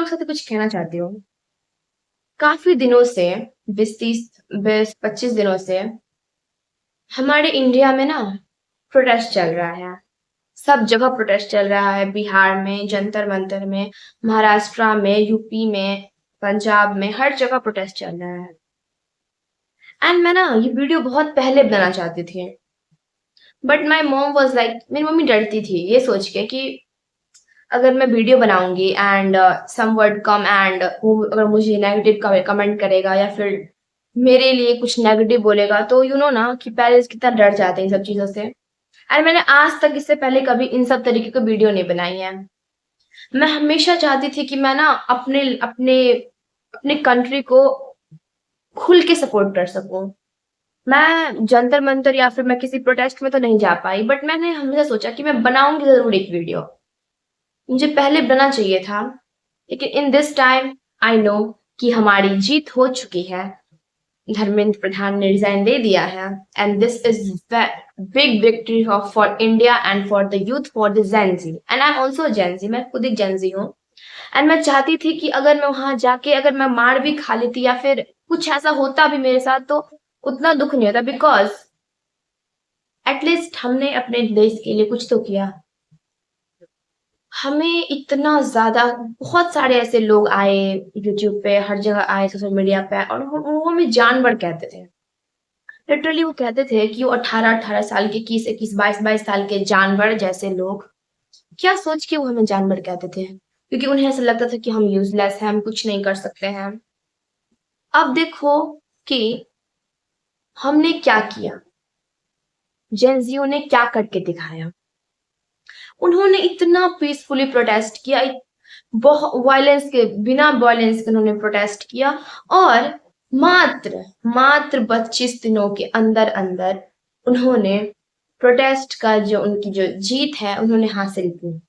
लोग साथ कुछ कहना चाहती हूँ। काफ़ी दिनों से 20-25 दिनों से हमारे इंडिया में ना प्रोटेस्ट चल रहा है। सब जगह प्रोटेस्ट चल रहा है, बिहार में, जंतर-मंतर में, महाराष्ट्र में, यूपी में, पंजाब में, हर जगह प्रोटेस्ट चल रहा है। एंड मैं ना ये वीडियो बहुत पहले बनाना चाहती थी। But my mom was like, मेरी मम्मी डरती थी ये सोच के कि अगर मैं वीडियो बनाऊँगी and some word come and वो अगर मुझे नेगेटिव कमेंट करेगा या फिर मेरे लिए कुछ नेगेटिव बोलेगा, तो यू नो ना कि पेरेंट्स कितना डर जाते हैं इन सब चीज़ों से। एंड मैंने आज तक इससे पहले कभी इन सब तरीके की वीडियो नहीं बनाई है। मैं हमेशा चाहती थी कि मैं ना अपने अपने अपने कंट्री को खुल के सपोर्ट कर सकूँ। मैं जंतर मंतर या फिर मैं किसी प्रोटेस्ट में तो नहीं जा पाई, बट मैंने हमेशा सोचा कि मैं बनाऊंगी जरूर एक वीडियो। मुझे पहले बनाना चाहिए था, लेकिन in this time I know कि हमारी जीत हो चुकी है। धर्मेंद्र प्रधान ने रिजाइन दे दिया है and this is big victory for India and for the youth, for the Gen Z. And I am also Gen Z, मैं खुद एक जेंजी हूँ। एंड मैं चाहती थी कि अगर मैं वहां जाके अगर मैं मार भी खा लेती या फिर कुछ ऐसा होता भी मेरे साथ, तो उतना दुख नहीं होता, बिकॉज एटलीस्ट हमने अपने देश के लिए कुछ तो किया। हमें इतना ज़्यादा बहुत सारे ऐसे लोग आए यूट्यूब पे, हर जगह आए सोशल मीडिया पे, और वो हमें जानवर कहते थे। लिटरली वो कहते थे कि वो 18-18 साल के, 21-21, 22-22 साल के जानवर जैसे लोग, क्या सोच के वो हमें जानवर कहते थे, क्योंकि उन्हें ऐसा लगता था कि हम यूजलेस हैं, हम कुछ नहीं कर सकते हैं। अब देखो कि हमने क्या किया, जेनजियो ने क्या करके दिखाया। उन्होंने इतना पीसफुली प्रोटेस्ट किया, बहुत वायलेंस के बिना वायलेंस के उन्होंने प्रोटेस्ट किया, और मात्र मात्र 25 दिनों के अंदर अंदर उन्होंने प्रोटेस्ट का जो उनकी जो जीत है उन्होंने हासिल की।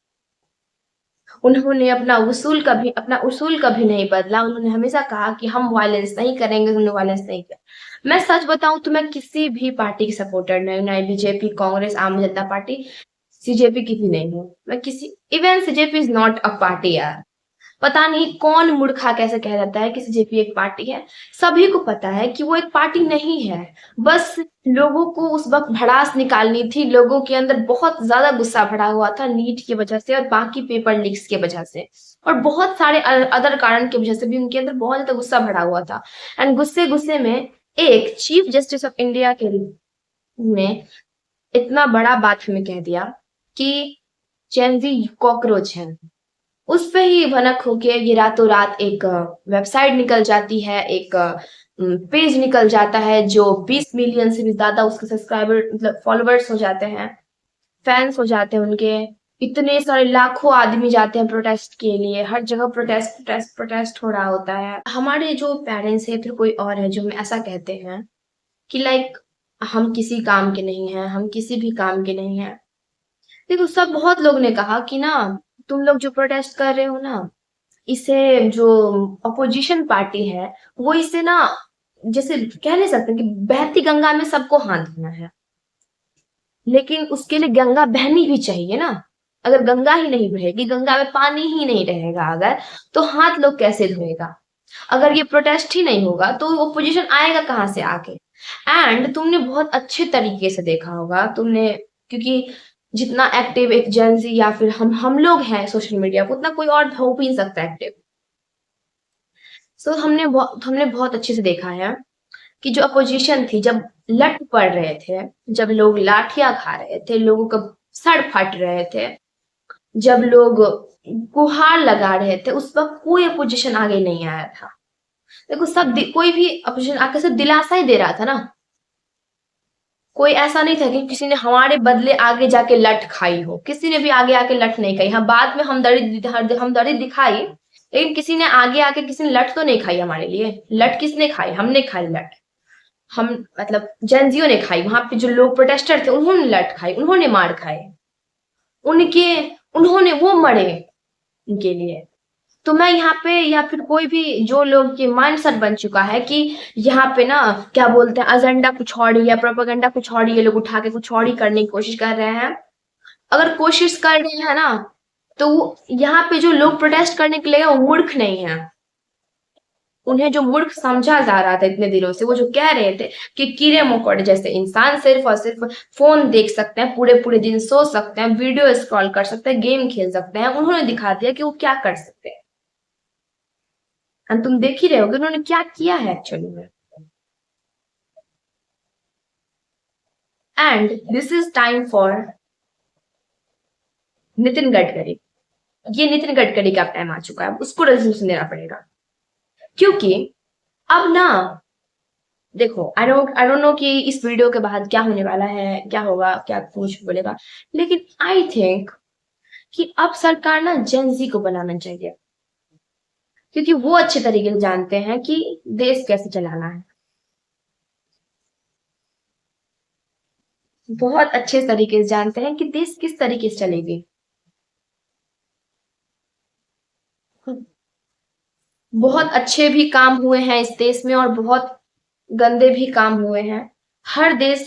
उन्होंने अपना उसूल कभी नहीं बदला। उन्होंने हमेशा कहा कि हम वायलेंस नहीं करेंगे, उन्होंने वायलेंस नहीं किया। मैं सच बताऊं तो मैं किसी भी पार्टी की सपोर्टर नहीं, ना बीजेपी, कांग्रेस, आम जनता पार्टी, सीजेपी की भी नहीं हूँ। मैं किसी, even CJP is not a party यार। पता नहीं कौन मूर्खा कैसे कह देता है कि सीजेपी एक पार्टी है। सभी को पता है कि वो एक पार्टी नहीं है। बस लोगों को उस वक्त भड़ास निकालनी थी। लोगों के अंदर बहुत ज्यादा गुस्सा भरा हुआ था नीट की वजह से और बाकी पेपर लीक्स की वजह से, और बहुत सारे अदर कारण की वजह से भी उनके अंदर बहुत ज्यादा गुस्सा भरा हुआ था। एंड गुस्से गुस्से में एक चीफ जस्टिस ऑफ इंडिया के ने इतना बड़ा बात हमें कह दिया कि जेनजी कॉकरोच है। उस पे ही भनक होके ये रातों रात एक वेबसाइट निकल जाती है, एक पेज निकल जाता है जो 20 मिलियन से भी ज्यादा उसके सब्सक्राइबर मतलब फॉलोअर्स हो जाते हैं, फैंस हो जाते हैं उनके। इतने सारे लाखों आदमी जाते हैं प्रोटेस्ट के लिए, हर जगह प्रोटेस्ट प्रोटेस्ट प्रोटेस्ट हो रहा होता है। हमारे जो पेरेंट्स है फिर कोई और है जो हमें ऐसा कहते हैं कि लाइक हम किसी काम के नहीं हैं, हम किसी भी काम के नहीं हैं। देखो सब बहुत लोग ने कहा कि ना तुम लोग जो प्रोटेस्ट कर रहे हो ना, इसे जो अपोजिशन पार्टी है वो इसे ना जैसे कह नहीं सकते कि बहती गंगा में सबको हाथ धोना है, लेकिन उसके लिए गंगा बहनी भी चाहिए ना। अगर गंगा ही नहीं बहेगी, गंगा में पानी ही नहीं रहेगा अगर, तो हाथ लोग कैसे धोएगा। अगर ये प्रोटेस्ट ही नहीं होगा तो ओपोजिशन आएगा कहाँ से आके। एंड तुमने बहुत अच्छे तरीके से देखा होगा तुमने, क्योंकि जितना एक्टिव एक जेंजी या फिर हम लोग हैं सोशल मीडिया को, उतना कोई और हो भी नहीं सकता एक्टिव। सो हमने बहुत अच्छे से देखा है कि जो अपोजिशन थी जब लट पड़ रहे थे, जब लोग लाठियां खा रहे थे, लोगों का सर फट रहे थे, जब लोग गुहार लगा रहे थे, उस वक्त कोई अपोजिशन आगे नहीं आया था। देखो कोई भी अपोजिशन आके सिर्फ दिलासा ही दे रहा था ना। कोई ऐसा नहीं था कि किसी ने हमारे बदले आगे जाके लट खाई हो। किसी ने भी आगे आके लट नहीं खाई। हाँ, बाद में हमदर्दी दिखाई, लेकिन किसी ने आगे आके किसी ने लट तो नहीं खाई हमारे लिए। लट किसने खाई? हमने खाई लट। हम मतलब जेनजियो ने खाई। वहां पे जो लोग प्रोटेस्टर थे उन्होंने लट खाई, उन्होंने मार खाए, उनके उन्होंने वो मरे उनके लिए। तो मैं यहाँ पे या फिर कोई भी जो लोग के माइंडसेट बन चुका है कि यहाँ पे ना क्या बोलते हैं, एजेंडा कुछ और ही है, प्रोपेगेंडा कुछ और ही, ये लोग उठा के कुछ और ही करने की कोशिश कर रहे हैं। अगर कोशिश कर रहे हैं ना तो यहाँ पे जो लोग प्रोटेस्ट करने के लिए वो मूर्ख नहीं है, उन्हें जो मूर्ख समझा जा रहा था इतने दिनों से, वो जो कह रहे थे कि कीड़े मकोड़े जैसे इंसान सिर्फ और सिर्फ फोन देख सकते हैं, पूरे पूरे दिन सो सकते हैं, वीडियो स्क्रॉल कर सकते हैं, गेम खेल सकते हैं, उन्होंने दिखा दिया कि वो क्या कर सकते हैं। और तुम देख ही रहे होगे उन्होंने क्या किया है एक्चुअली में। And this is time for Nitin Gadkari. ये नितिन गडकरी का टाइम आ चुका है, अब उसको रेजोल्यूशन देना पड़ेगा, क्योंकि अब ना देखो, आई डोंट नो कि इस वीडियो के बाद क्या होने वाला है, क्या होगा, क्या कुछ बोलेगा, लेकिन आई थिंक कि अब सरकार ना जेनजी को बनाना चाहिए, क्योंकि वो अच्छे तरीके से जानते हैं कि देश कैसे चलाना है, बहुत अच्छे तरीके से जानते हैं कि देश किस तरीके से चलेगी। बहुत अच्छे भी काम हुए हैं इस देश में और बहुत गंदे भी काम हुए हैं। हर देश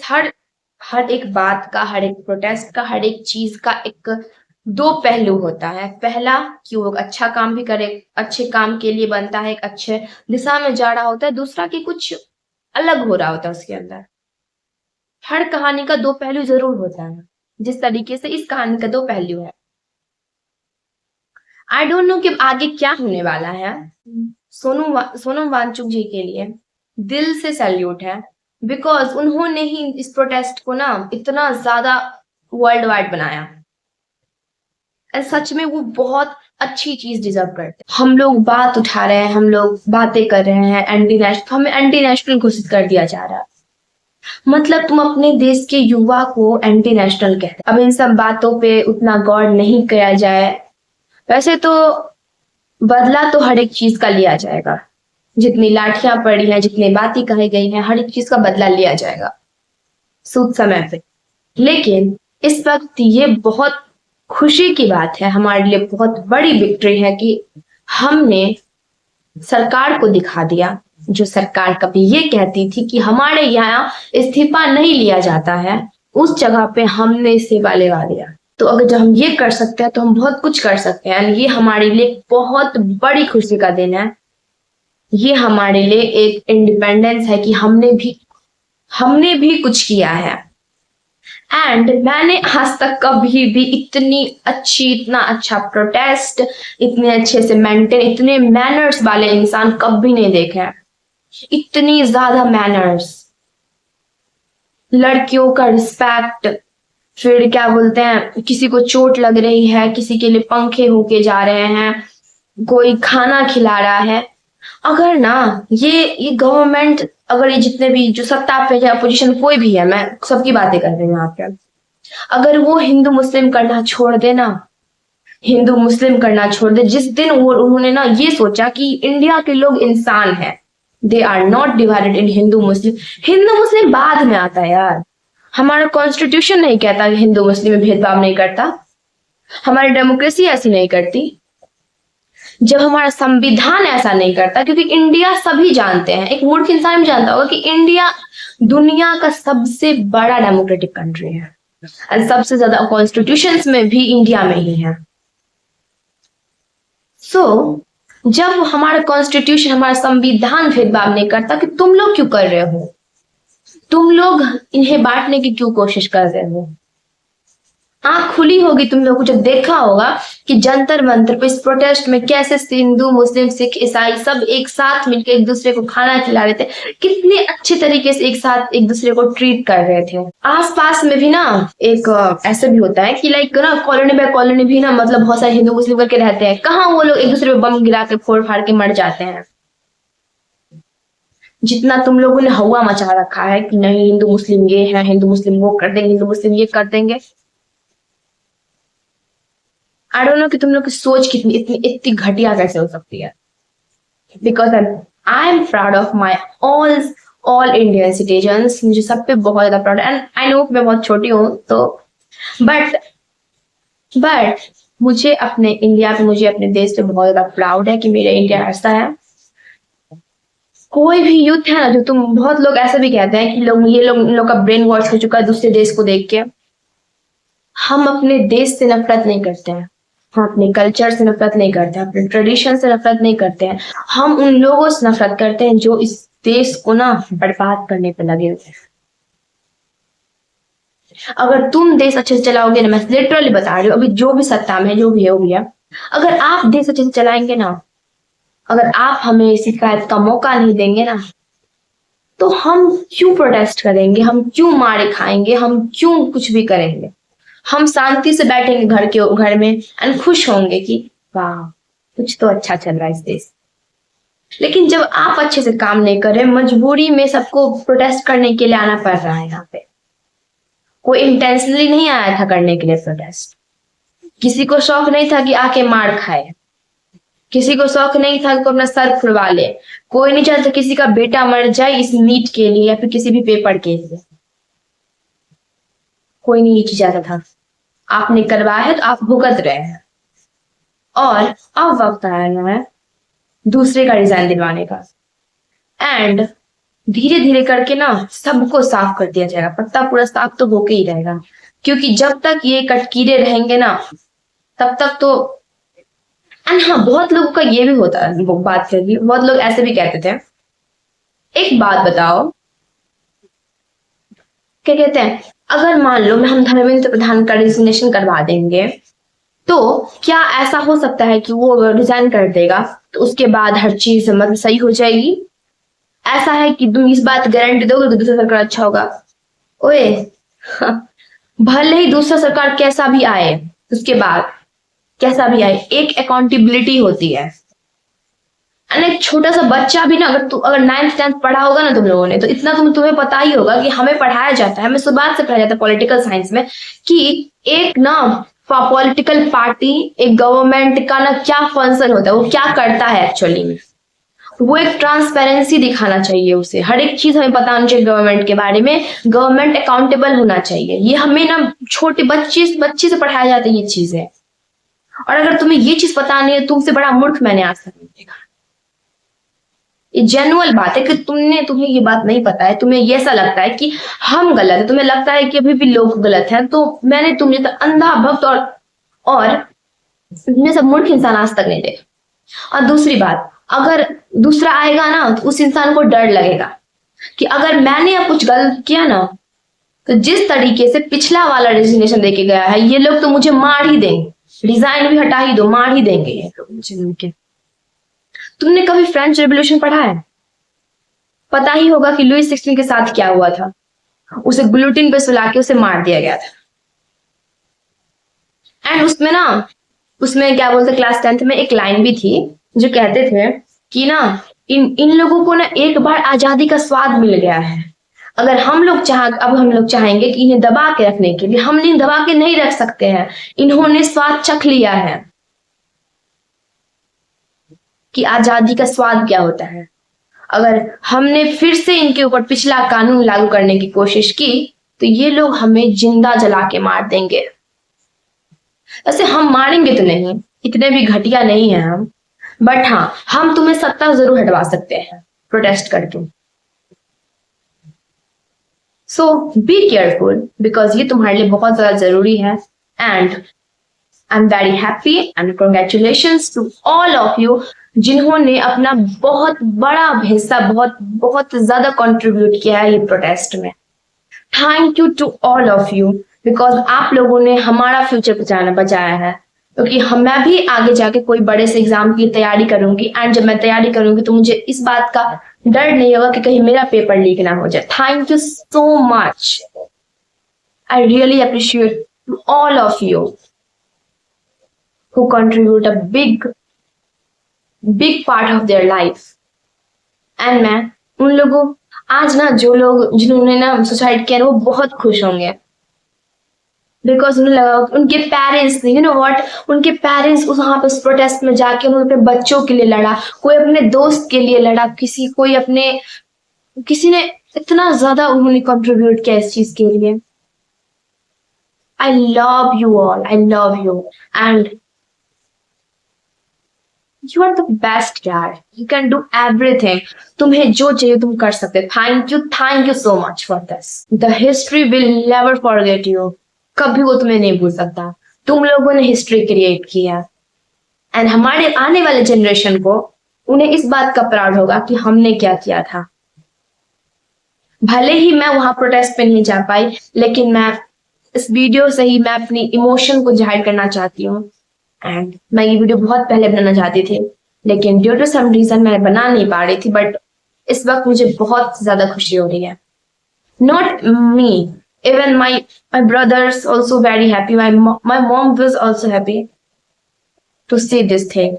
हर एक बात का, हर एक प्रोटेस्ट का, हर एक चीज का एक दो पहलू होता है। पहला कि वो अच्छा काम भी करे, अच्छे काम के लिए बनता है, एक अच्छे दिशा में जा रहा होता है। दूसरा कि कुछ अलग हो रहा होता है उसके अंदर। हर कहानी का दो पहलू जरूर होता है, जिस तरीके से इस कहानी का दो पहलू है। आई डोंट नो कि आगे क्या होने वाला है। सोनम वांगचुक जी के लिए दिल से सैल्यूट है, बिकॉज उन्होंने ही इस प्रोटेस्ट को ना इतना ज्यादा वर्ल्ड वाइड बनाया। सच में वो बहुत अच्छी चीज डिजर्व करते हैं। हम लोग बात उठा रहे हैं, हम लोग बातें कर रहे हैं एंटी नेशनल, हमें एंटी नेशनल घोषित कर दिया जा रहा है। मतलब तुम अपने देश के युवा को एंटी नेशनल कहते हैं। अब इन सब बातों पे उतना गौर नहीं किया जाए। वैसे तो बदला तो हर एक चीज का लिया जाएगा, जितनी लाठियां पड़ी हैं, जितनी बातें कही गई हैं, हर एक चीज का बदला लिया जाएगा सूद समय पे। लेकिन इस वक्त ये बहुत खुशी की बात है, हमारे लिए बहुत बड़ी विक्ट्री है कि हमने सरकार को दिखा दिया, जो सरकार कभी ये कहती थी कि हमारे यहाँ इस्तीफा नहीं लिया जाता है, उस जगह पे हमने इस्तीफा लेवा दिया। तो अगर जब हम ये कर सकते हैं तो हम बहुत कुछ कर सकते हैं। ये हमारे लिए बहुत बड़ी खुशी का दिन है। ये हमारे लिए एक इंडिपेंडेंस है कि हमने भी कुछ किया है। एंड मैंने आज तक कभी भी इतना अच्छा प्रोटेस्ट, इतने अच्छे से मेंटेन, इतने मैनर्स वाले इंसान कभी नहीं देखे हैं। इतनी ज्यादा मैनर्स, लड़कियों का रिस्पेक्ट, फिर क्या बोलते हैं, किसी को चोट लग रही है, किसी के लिए पंखे होके जा रहे हैं, कोई खाना खिला रहा है। अगर ना ये गवर्नमेंट, अगर ये जितने भी जो सत्ता पे है, अपोजिशन कोई भी है, मैं सबकी बातें कर रही हूँ यहाँ पे, अगर वो हिंदू मुस्लिम करना छोड़ दे ना, हिंदू मुस्लिम करना छोड़ दे, जिस दिन उन्होंने ना ये सोचा कि इंडिया के लोग इंसान है, they are not divided in Hindu Muslim. Hindu Muslim बाद में आता है यार, हमारा कॉन्स्टिट्यूशन नहीं कहता कि हिंदू मुस्लिम में भेदभाव नहीं करता, हमारी डेमोक्रेसी ऐसी नहीं करती, जब हमारा संविधान ऐसा नहीं करता। क्योंकि इंडिया सभी जानते हैं, एक मूर्ख इंसान भी जानता होगा कि इंडिया दुनिया का सबसे बड़ा डेमोक्रेटिक कंट्री है और सबसे ज्यादा कॉन्स्टिट्यूशंस में भी इंडिया में ही है। सो जब हमारा कॉन्स्टिट्यूशन, हमारा संविधान भेदभाव नहीं करता कि तुम लोग क्यों कर रहे हो, तुम लोग इन्हें बांटने की क्यों कोशिश कर रहे हो। आंख खुली होगी तुम लोगों को जब देखा होगा कि जंतर मंतर पे इस प्रोटेस्ट में कैसे हिंदू मुस्लिम सिख ईसाई सब एक साथ मिलकर एक दूसरे को खाना खिला रहे थे, कितने अच्छे तरीके से एक साथ एक दूसरे को ट्रीट कर रहे थे। आसपास में भी ना एक ऐसा भी होता है कि लाइक ना कॉलोनी बाय कॉलोनी भी ना, मतलब बहुत सारे हिंदू मुस्लिम करके रहते हैं, कहाँ वो लोग एक दूसरे पे बम गिरा के फोड़ फाड़ के मर जाते हैं। जितना तुम लोगों ने हवा मचा रखा है कि नहीं हिंदू मुस्लिम ये है, हिंदू मुस्लिम वो कर देंगे, हिंदू मुस्लिम ये कर देंगे। आई डोंट नो कि तुम लोग की सोच कितनी इतनी घटिया कैसे हो सकती है। Because I am proud of my all Indian citizens, मुझे सब पे बहुत ज्यादा प्राउड है। एंड आई नो मैं बहुत छोटी हूँ तो बट मुझे अपने इंडिया पे, मुझे अपने देश पे बहुत ज्यादा प्राउड है कि मेरा इंडिया ऐसा है। कोई भी यूथ है ना, जो तुम बहुत लोग ऐसे भी कहते हैं कि ये लोग का ब्रेन वॉश हो चुका है दूसरे देश को देख के। हम अपने देश से नफरत नहीं करते हैं, हम अपने कल्चर से नफरत नहीं करते हैं, अपने ट्रेडिशन से नफरत नहीं करते हैं, हम उन लोगों से नफरत करते हैं जो इस देश को ना बर्बाद करने पे लगे हुए हैं। अगर तुम देश अच्छे से चलाओगे ना, मैं लिटरली बता रही हूँ, अभी जो भी सत्ता में जो भी है वो भी है, अगर आप देश अच्छे से चलाएंगे ना, अगर आप हमें शिकायत का मौका नहीं देंगे ना, तो हम क्यों प्रोटेस्ट करेंगे, हम क्यों मारे खाएंगे, हम क्यों कुछ भी करेंगे। हम शांति से बैठेंगे घर में एंड खुश होंगे कि वाह कुछ तो अच्छा चल रहा है इस देश। लेकिन जब आप अच्छे से काम नहीं कर रहे, मजबूरी में सबको प्रोटेस्ट करने के लिए आना पड़ रहा है यहाँ पे। कोई इंटेंशनली नहीं आया था करने के लिए प्रोटेस्ट, किसी को शौक नहीं था कि आके मार खाए, किसी को शौक नहीं था कि अपना सर फुड़वा ले, कोई नहीं चाहता किसी का बेटा मर जाए इस नीट के लिए या फिर किसी भी पेपर के लिए, कोई नहीं ये चाहता था। आपने करवाया है तो आप भुगत रहे हैं, और अब वक्त आया है दूसरे का रिजाइन दिलवाने का। एंड धीरे धीरे करके ना सबको साफ कर दिया जाएगा, पत्ता पूरा साफ तो होके ही रहेगा, क्योंकि जब तक ये कटकीरे रहेंगे ना तब तक तो। एंड हाँ, बहुत लोगों का ये भी होता है, बात कर रही, बहुत लोग ऐसे भी कहते थे, एक बात बताओ, क्या कहते हैं, अगर मान लो हम धर्मेंद्र प्रधान का रिजिग्नेशन करवा देंगे तो क्या ऐसा हो सकता है कि वो रिजाइन कर देगा तो उसके बाद हर चीज मतलब सही हो जाएगी? ऐसा है कि तुम इस बात गारंटी दोगे कि दूसरा सरकार अच्छा होगा? ओए भले ही दूसरा सरकार कैसा भी आए, उसके बाद कैसा भी आए, एक अकाउंटेबिलिटी होती है। एक छोटा सा बच्चा भी ना, अगर 9th 10th पढ़ा होगा ना तुम लोगों ने, तो इतना तुम्हें पता ही होगा कि हमें पढ़ाया जाता है, हमें शुरुआत से पढ़ाया जाता है पॉलिटिकल साइंस में कि एक ना पॉलिटिकल पार्टी, एक गवर्नमेंट का ना क्या फंक्शन होता है, वो क्या करता है एक्चुअली में। वो एक ट्रांसपेरेंसी दिखाना चाहिए उसे, हर एक चीज हमें पता होना चाहिए गवर्नमेंट के बारे में, गवर्नमेंट अकाउंटेबल होना चाहिए। ये हमें ना छोटे बच्चे से पढ़ाया जाता है ये चीजें। और अगर तुम्हें ये चीज पता नहीं है, तुमसे बड़ा मूर्ख मैंने आज तक नहीं देखा। ये जेन्युइन बात है कि तुम्हें ये बात नहीं पता है, तुम्हें ये ऐसा लगता है कि हम गलत है, तुम्हें लगता है कि अभी भी लोग गलत हैं, तो मैंने तुम जैसा अंधा भक्त और सब मूर्ख इंसान आज तक नहीं देखा। और दूसरी बात, अगर दूसरा आएगा ना तो उस इंसान को डर लगेगा कि अगर मैंने अब कुछ गलत किया ना, तो जिस तरीके से पिछला वाला रेजिग्नेशन देके गया है, ये लोग तो मुझे मार ही देंगे, रिजाइन भी हटा ही दो, मार ही देंगे ये लोग मुझे। तुमने कभी फ्रेंच रेवोल्यूशन पढ़ा है? पता ही होगा कि लुई 16 के साथ क्या हुआ था, उसे गुलियोटिन पे सुला के उसे मार दिया गया था। एंड उसमें क्या बोलते, क्लास 10th में एक लाइन भी थी जो कहते थे कि ना इन लोगों को ना एक बार आजादी का स्वाद मिल गया है, अगर हम लोग चाहेंगे कि इन्हें दबा के रखने के लिए, हम इन्हें दबा के नहीं रख सकते हैं, इन्होंने स्वाद चख लिया है कि आजादी का स्वाद क्या होता है। अगर हमने फिर से इनके ऊपर पिछला कानून लागू करने की कोशिश की तो ये लोग हमें जिंदा जला के मार देंगे। वैसे हम मारेंगे तो नहीं, इतने भी घटिया नहीं है हम, बट हाँ, हम तुम्हें सत्ता जरूर हटवा सकते हैं प्रोटेस्ट करके। सो बी केयरफुल, बिकॉज ये तुम्हारे लिए बहुत ज्यादा जरूरी है। And I am very happy and congratulations to all of you जिन्होंने अपना बहुत बड़ा हिस्सा, बहुत ज्यादा कंट्रीब्यूट किया है ये प्रोटेस्ट में। Thank you to all of you, because आप लोगों ने हमारा फ्यूचर बचाया है। क्योंकि मैं भी आगे जाके कोई बड़े से एग्जाम की तैयारी करूंगी, एंड जब मैं तैयारी करूंगी तो मुझे इस बात का डर नहीं होगा कि कहीं मेरा पेपर लीक ना हो जाए। Thank you so much, I really appreciate all of you who contribute a big part of their life। And मैं उन लोगों, आज ना जो लोग जिन्होंने ना सुसाइड किया वो बहुत खुश होंगे, बिकॉज उन्हें लगा उनके पेरेंट्स, यू नो व्हाट, उनके पेरेंट्स उस वहां पे उस प्रोटेस्ट में जाके उन्होंने अपने बच्चों के लिए लड़ा, कोई अपने दोस्त के लिए लड़ा, किसी ने इतना ज्यादा उन्होंने कंट्रीब्यूट किया इस चीज के लिए। I love you all, I love you, and you are the best यार, you can do everything, तुम्हें जो चाहिए तुम कर सकते। thank you so much for this, the history will never forget you, कभी वो तुम्हें नहीं भूल सकता। तुम लोगों ने हिस्ट्री क्रिएट की है एंड हमारे आने वाले जनरेशन को उन्हें इस बात का प्राउड होगा कि हमने क्या किया था। भले ही मैं वहां प्रोटेस्ट पे नहीं जा पाई, लेकिन मैं इस वीडियो से ही मैं अपनी इमोशन को जाहिर करना चाहती हूँ। एंड मैं ये वीडियो बहुत पहले बनाना चाहती थी, लेकिन ड्यू टू सम रीजन मैं बना नहीं पा रही थी, बट इस वक्त मुझे बहुत ज्यादा खुशी हो रही है। Not me, even my brothers also very happy. My mom was also happy to see this thing.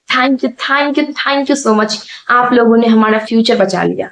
Thank you, thank you, thank you so much. आप लोगों ने हमारा फ्यूचर बचा लिया।